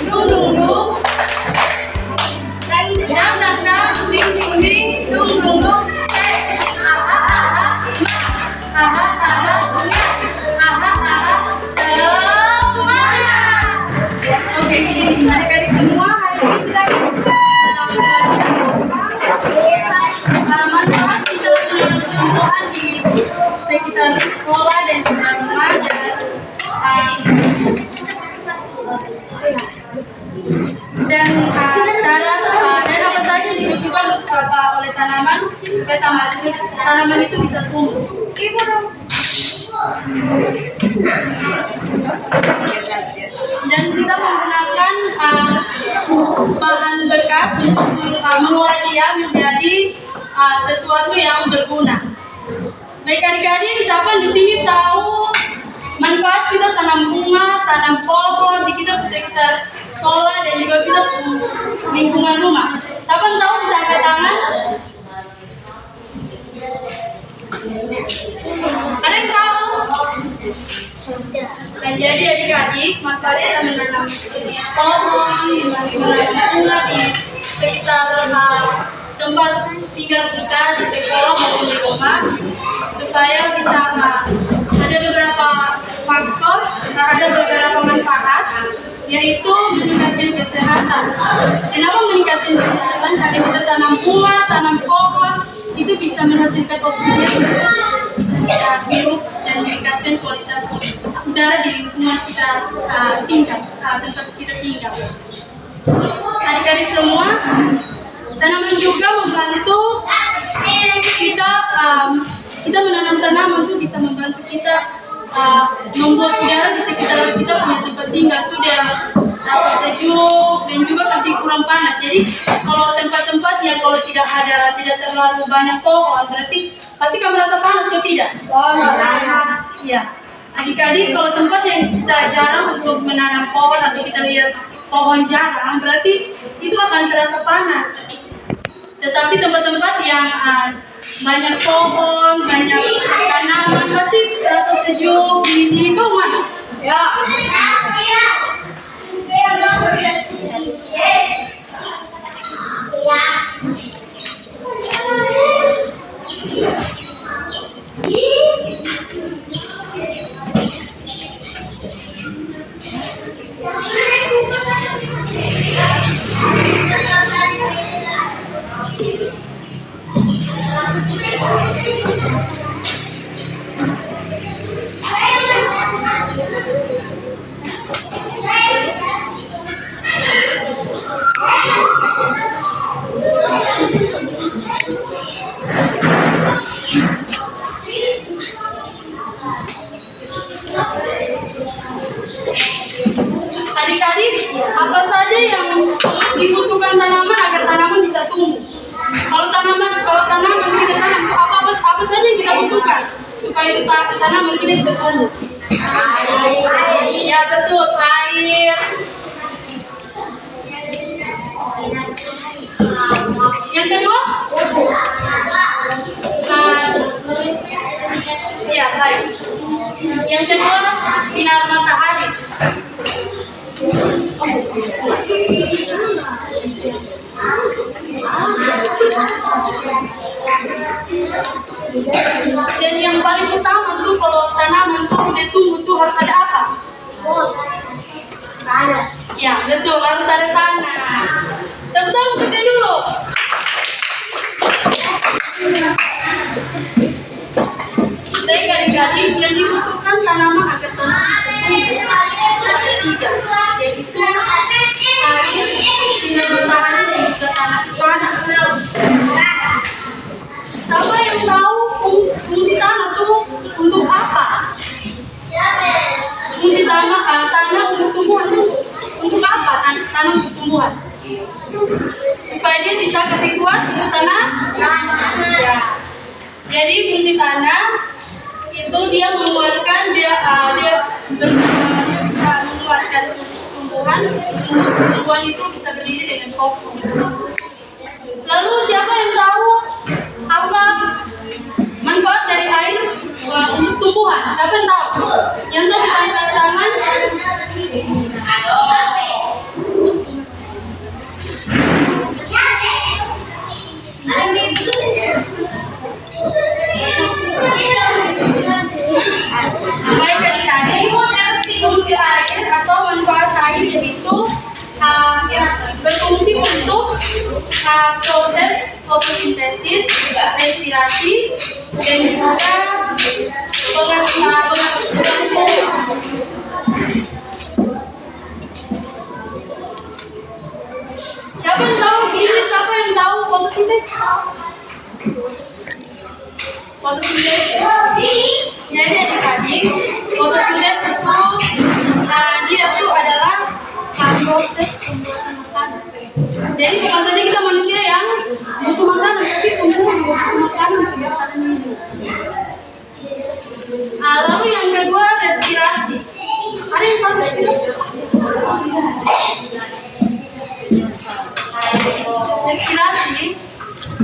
dung dung dung, dang dang dang, ding ding ding, dung dung dung, aha aha, aha aha, aha aha, semuanya. Oke, adik-adik semua, hari ini kita manfaat bisa menanam di sekitar sekolah dan juga rumah dan dan apa saja yang dibutuhkan oleh tanaman supaya tanaman itu bisa tumbuh. Dan kita menggunakan bahan bekas untuk mengolah dia menjadi sesuatu yang berguna. Baik adik-adik, siapa di sini tahu manfaat kita tanam bunga, tanam pohon di kita sekitar sekolah dan juga kita lingkungan rumah? Siapa yang tahu bisa angkat tangan? Ada yang tahu? Nah, jadi adik-adik, manfaatnya menanam pohon, menanam bunga di sekitar tempat tinggal kita di sekolah maupun di rumah, supaya bisa ada beberapa faktor, ada beberapa manfaat, yaitu meningkatkan kesehatan. Kenapa meningkatkan kesehatan? Karena kita tanam bunga, tanam pohon, itu bisa menghasilkan oksigen, bisa kita hirup dan meningkatkan kualitas udara di lingkungan kita tempat kita tinggal. Adik-adik semua, tanaman juga membantu kita menanam tanaman itu bisa membantu kita membuat udara di sekitar kita punya tempat tinggal itu dia rasa sejuk dan juga kasih kurang panas. Jadi kalau tempat-tempat yang kalau tidak terlalu banyak pohon, berarti pasti kamu merasa panas atau tidak? Panas. Ya. Adik-adik, kalau tempat yang kita jarang untuk menanam pohon atau kita lihat pohon jarang, berarti itu akan terasa panas. Tetapi tempat-tempat yang banyak pohon, banyak tanaman, pasti terasa sejuk, dingin. Kau mana? Ya. Adik-adik, apa saja yang dibutuhkan tanaman agar tanaman bisa tumbuh? Kalau tanaman kita tanam, apa saja yang kita butuhkan supaya itu tanaman kita bisa tumbuh? Air. Ya betul, air. Yang kedua? Ya, baik. Yang kedua, sinar matahari. Dan yang paling utama tuh kalau tanaman tuh udah tumbuh tuh harus ada apa? Tanah. Ya betul, harus ada tanah. Tepuk tangan untuk dia dulu. Baik adik-adik, yang dibutuhkan tanaman agar tanaman tumbuh ada 3, yaitu air, sinar matahari dan juga tanah. Siapa yang tahu fungsi tanah tuh untuk apa? Fungsi tanah untuk tumbuhan tuh untuk apa? Tanah untuk tumbuhan supaya dia bisa kasih kuat untuk tanah. Ya. Jadi fungsi tanah itu dia menguatkan dia bisa menguatkan tumbuhan untuk tumbuhan itu bisa berdiri dengan kokoh. Lalu siapa yang tahu apa manfaat dari air untuk tumbuhan? Siapa yang tahu? Yang tahu bisa angkat tangan. fotosintesis, respirasi, dan juga pengaturan suhu. Siapa yang tahu fotosintesis? Jadi adik-adik, fotosintesis itu dia tuh adalah proses pembuatan makanan. Jadi bukan saja kita manusia yang butuh makanan, tapi tumbuhan juga butuh makanan untuk hidup. Lalu yang kedua, respirasi. Ada yang tahu respirasi? Respirasi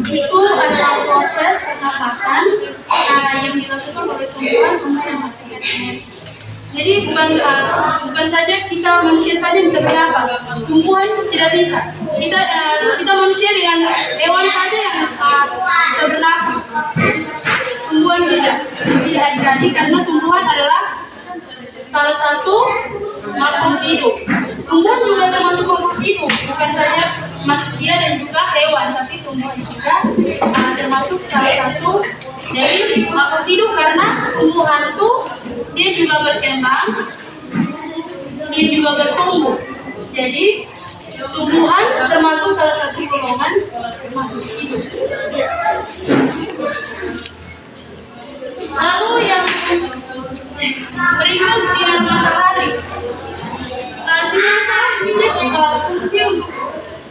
itu adalah proses pernapasan yang dilakukan oleh tumbuhan yang masih hidup. Jadi bukan saja kita manusia saja bisa bernapas, tumbuhan tidak bisa. Kita manusia dengan hewan saja yang bisa bernapas, tumbuhan tidak adik-adik, karena tumbuhan adalah salah satu makhluk hidup. Tumbuhan juga termasuk makhluk hidup, bukan saja manusia dan juga hewan, tapi tumbuhan juga termasuk salah satu dari makhluk hidup, karena tumbuhan itu dia juga berkembang, dia juga bertumbuh. Jadi tumbuhan termasuk salah satu golongan makhluk hidup. Lalu yang berikut, sinar matahari. Sinar matahari ini fungsi untuk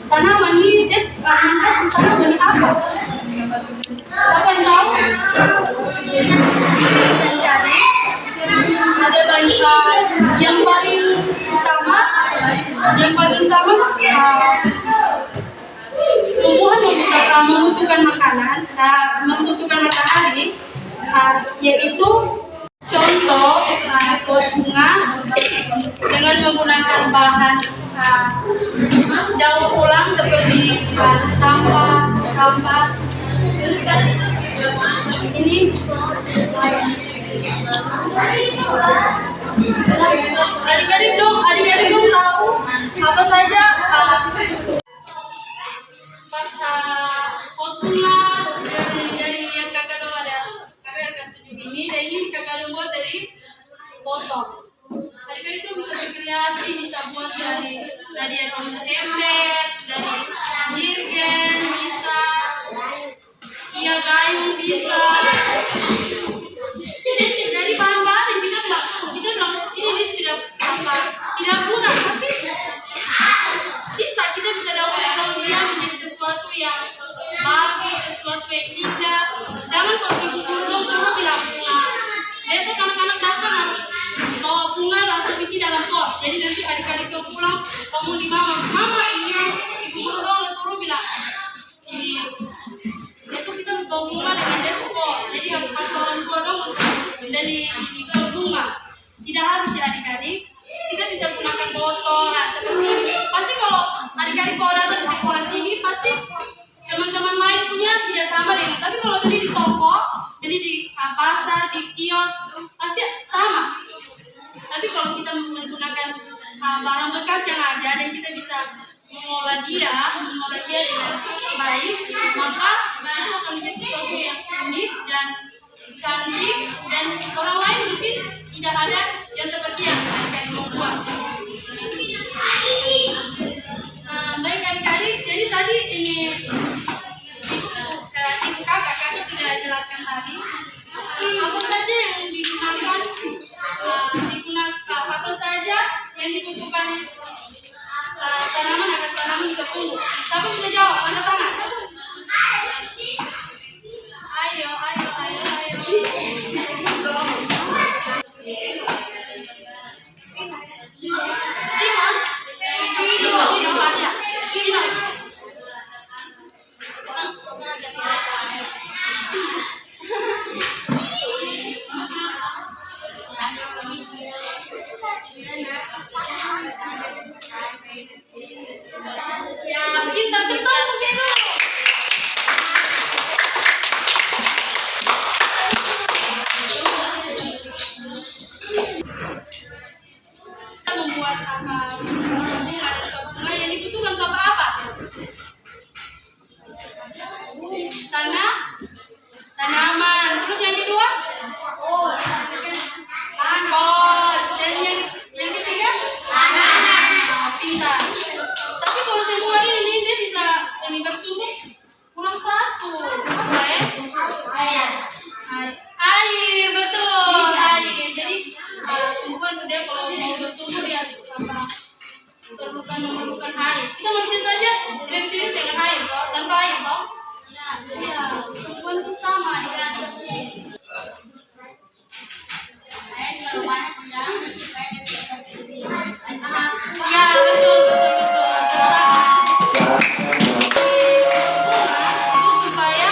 tanaman ini, manfaat untuk tanaman ini apa? Siapa yang tahu? Jadi ada banyak yang paling utama tumbuhan membutuhkan makanan, membutuhkan matahari, yaitu contoh pot bunga dengan menggunakan bahan daur ulang seperti sampah ini. Adik-adik dong tahu apa saja pot bunga dari yang kakak dong kasih tunjuk ini, dan ini kakak dong buat dari potong. Adik-adik dong bisa berkreasi, bisa buat dari ember, dari jirgen, bisa gayung, bisa dari bahan-bahan yang kita bilang ini tidak guna, tapi kita bisa daur ulang dia menjadi sesuatu yang bagus, sesuatu yang indah. Jangan kok ibu guru semua bilang besok anak-anak datang harus bawa bunga langsung isi dalam pot. Jadi nanti adik-adik dong pulang ngomong di mama ini ibu guru dong suruh bilang ini besok kita harus bawa bunga dengan pot. Jadi harus orang tua dong dari pot bunga. Tidak harus ya adik-adik, kita bisa gunakan botol. Seperti pasti kalau adik-adik kalau datang di sekolah sini pasti teman-teman lain punya tidak sama dengan, tapi kalau beli di toko, beli di pasar, di kios pasti sama. Tapi kalau kita menggunakan barang bekas yang ada dan kita bisa mengolah dia dengan baik, maka itu akan menjadi sesuatu yang unik dan cantik, dan orang lain mungkin tidak ada yang seperti yang adik-adik membuat. Baik adik-adik, jadi tadi ini ibu kakak kami sudah jelaskan tadi apa saja yang digunakan, apa saja yang dibutuhkan tanaman agar tanaman bisa tumbuh. Siapa bisa jawab? Angkat tangan. Ayo. Ya, pintar-pintar untuk bukan memerlukan air. Kita manusia saja tidak bisa hidup dengan air, toh, tanpa air, toh. Ya, perempuan itu sama adik-adik. Ya, betul, betul, betul. Itu supaya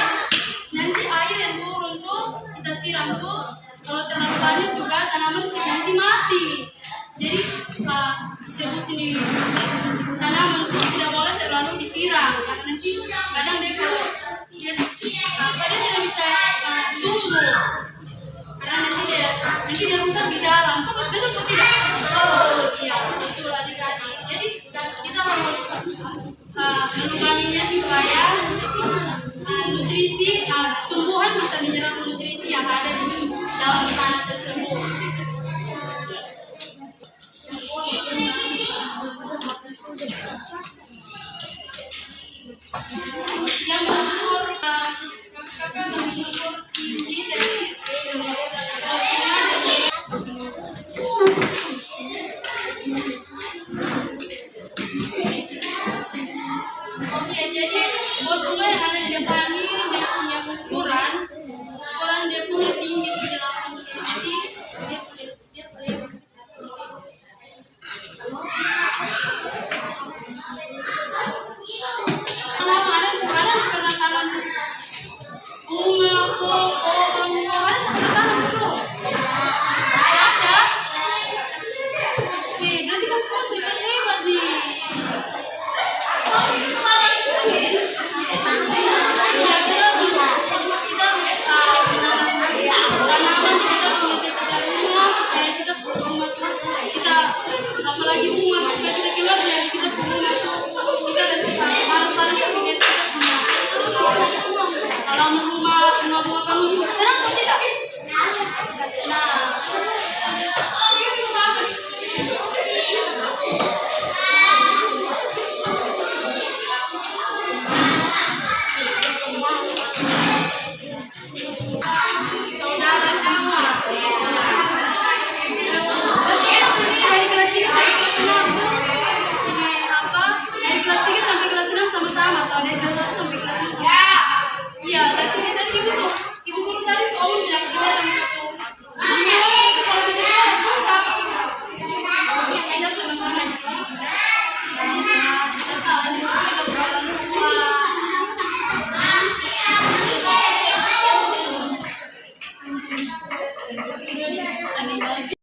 nanti air yang turun tuh kita siram tuh, kalau terlalu banyak juga tanaman nanti mati. Jadi sebut ini tanaman tuh tidak boleh terlalu disiram karena nanti kadang dia kalau dia tidak bisa tumbuh karena nanti dia rusak di dalam. Betul atau tidak? Iya, betul adik-adik. Jadi kita harus menungganginya supaya nutrisi tumbuhan bisa menyerap nutrisi yang ada di dalam tanah tersebut. Yang betul kakak mengukur tinggi dari Oke, jadi buat bunga yang ada di depan ini dia punya ukuran dia punya tinggi 8 cm, dia punya ada sekarang tanam bunga pohon ada sekarang tanam tuh ada. Berarti kan semua sudah hebat nih. Apalagi bunga supaya kita keluar dari kita bunga kita ada panas tapi kita kalau rumah semua bunga kamu senang atau tidak? Saudara semua dari kelas 3 sampai kelas 6 sama-sama atau dari kelas 1 sampai kelas 5? Iya, tadi ibu guru tadi sekolah bilang kita dalam satu kalau bisa itu sama. Kita sama-sama kita